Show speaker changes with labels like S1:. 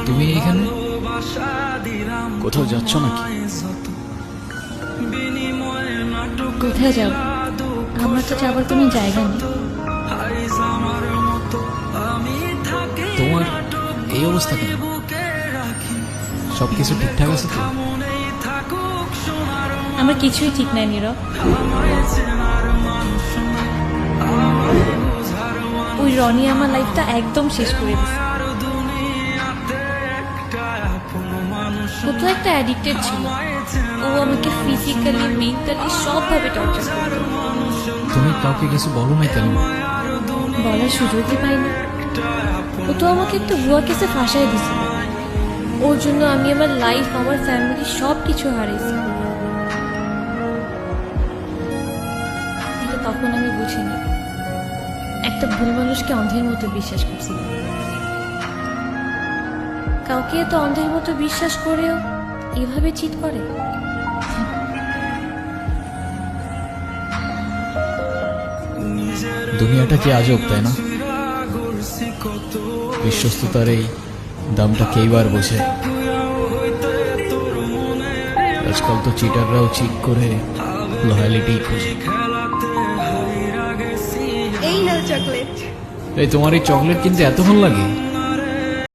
S1: তুমি এখানে কোথাও যাচ্ছ নাকি?
S2: কোথায় যাব? আমার তো যাবার কোনো জায়গা নেই।
S1: তোমার এই অবস্থা কেন? সবকিছু ঠিকঠাক আছে তো?
S2: আমার কিছুই ঠিক নাই নীরব। ওই রনি আমার লাইফটা একদম শেষ করে দিছে। ও তো একটা অ্যাডিক্টেড ছিল। ও আমাকে ফিজিক্যালি মেন্টালি সবভাবে টর্চার করতো।
S1: তুমি কাউকে কিছু বলো নাই কেন?
S2: বলার সুযোগই পাইনি। ও তো আমাকে একটা ভুয়া কেসে ফাঁসাই দিছিল। ওর জন্য আমি আমার লাইফ, আমার ফ্যামিলি সব কিছু হারিয়েছি। কিন্তু তখন আমি বুঝিনি, একটা ভুল মানুষকে অন্ধের মতো বিশ্বাস করছি। কাউকে এত অন্ধের মতো বিশ্বাস করেও এভাবে চিট করে।
S1: দুনিয়াটা কি আজব, তাই না? বিশ্বস্ততার এই দামটা কেইবার বোঝে। আজকাল তো চিটাররাও চিট করে লয়ালিটি খোঁজে।
S2: এই নাও চকলেট।
S1: এই তোমার এই চকলেট কিনতে এত ভালো লাগে?